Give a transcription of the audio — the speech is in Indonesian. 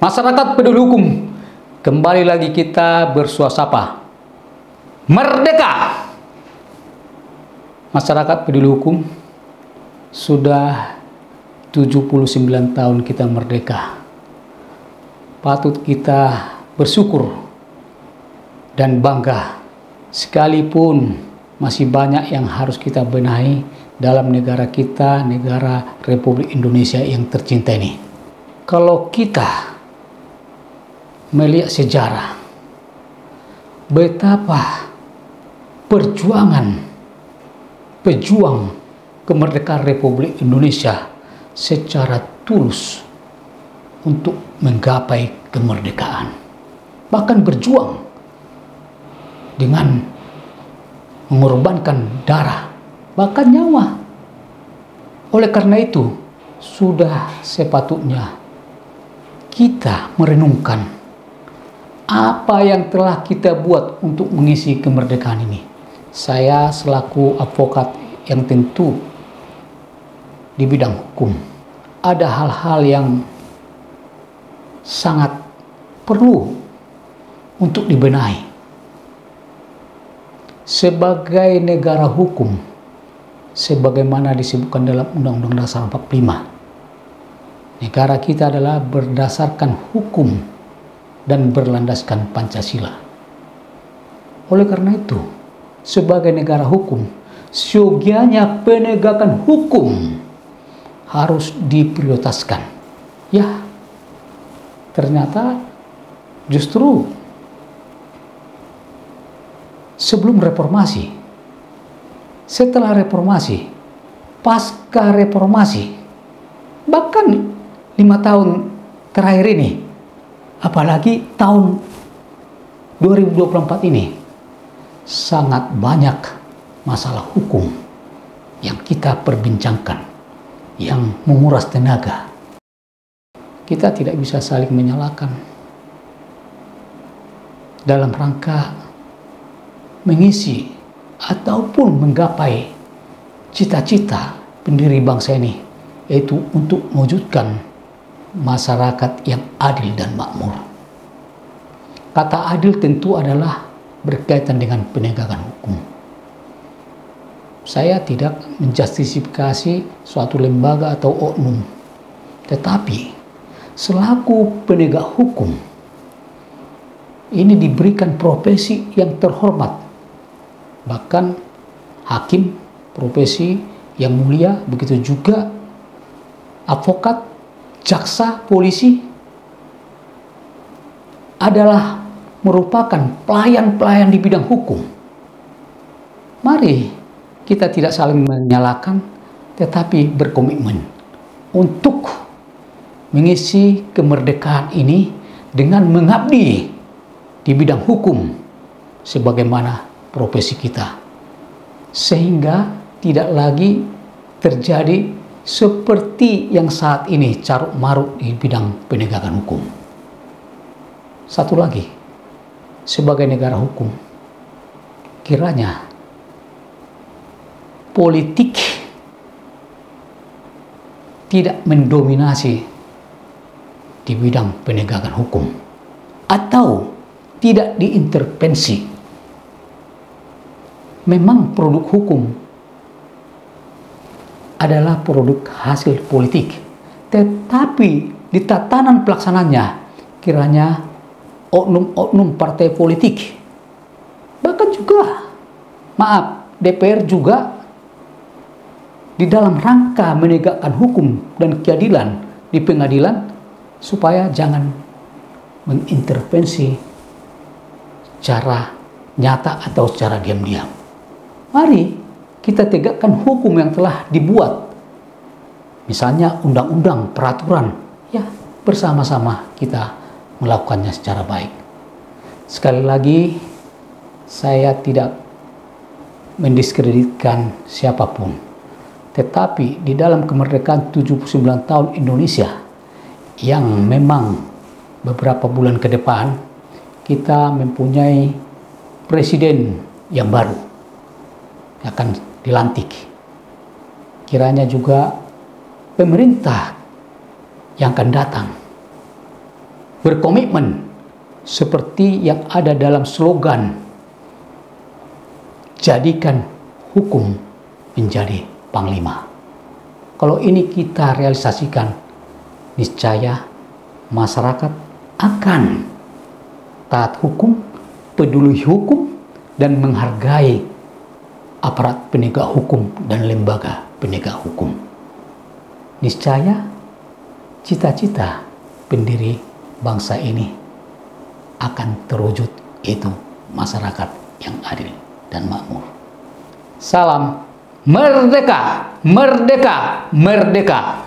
Masyarakat peduli hukum, kembali lagi kita bersuasapa. Merdeka! Masyarakat peduli hukum, sudah 79 tahun kita merdeka. Patut kita bersyukur dan bangga, sekalipun masih banyak yang harus kita benahi dalam negara kita, negara Republik Indonesia yang tercinta ini. Kalau kita melihat sejarah, betapa pejuang kemerdekaan Republik Indonesia secara tulus untuk menggapai kemerdekaan, bahkan berjuang dengan mengorbankan darah, bahkan nyawa. Oleh karena itu, sudah sepatutnya kita merenungkan apa yang telah kita buat untuk mengisi kemerdekaan ini. Saya selaku advokat yang tentu di bidang hukum, ada hal-hal yang sangat perlu untuk dibenahi. Sebagai negara hukum, sebagaimana disebutkan dalam Undang-Undang Dasar 45, negara kita adalah berdasarkan hukum dan berlandaskan Pancasila. Oleh karena itu, sebagai negara hukum, seyogianya penegakan hukum harus diprioritaskan. Ya, ternyata justru sebelum reformasi, setelah reformasi, pasca reformasi, bahkan 5 tahun terakhir ini, apalagi tahun 2024 ini, sangat banyak masalah hukum yang kita perbincangkan, yang menguras tenaga. Kita tidak bisa saling menyalahkan dalam rangka mengisi ataupun menggapai cita-cita pendiri bangsa ini, yaitu untuk mewujudkan masyarakat yang adil dan makmur. Kata adil tentu adalah berkaitan dengan penegakan hukum. Saya tidak menjustifikasi suatu lembaga atau oknum, tetapi selaku penegak hukum ini diberikan profesi yang terhormat, bahkan hakim profesi yang mulia, begitu juga advokat, jaksa, polisi adalah merupakan pelayan-pelayan di bidang hukum. Mari kita tidak saling menyalahkan, tetapi berkomitmen untuk mengisi kemerdekaan ini dengan mengabdi di bidang hukum sebagaimana profesi kita, sehingga tidak lagi terjadi seperti yang saat ini carut marut di bidang penegakan hukum. Satu lagi, sebagai negara hukum, kiranya politik tidak mendominasi di bidang penegakan hukum atau tidak diintervensi. Memang produk hukum adalah produk hasil politik, tetapi di tatanan pelaksananya kiranya oknum-oknum partai politik, bahkan juga DPR juga di dalam rangka menegakkan hukum dan keadilan di pengadilan, supaya jangan mengintervensi secara nyata atau secara diam-diam. Mari kita tegakkan hukum yang telah dibuat, misalnya undang-undang, peraturan, ya bersama-sama kita melakukannya secara baik. Sekali lagi, saya tidak mendiskreditkan siapapun, tetapi di dalam kemerdekaan 79 tahun Indonesia yang memang beberapa bulan ke depan kita mempunyai presiden yang baru akan dilantik. Kiranya juga pemerintah yang akan datang berkomitmen seperti yang ada dalam slogan, jadikan hukum menjadi panglima. Kalau ini kita realisasikan, niscaya masyarakat akan taat hukum, peduli hukum, dan menghargai aparat penegak hukum dan lembaga penegak hukum. Niscaya cita-cita pendiri bangsa ini akan terwujud, yaitu masyarakat yang adil dan makmur. Salam merdeka, merdeka, merdeka.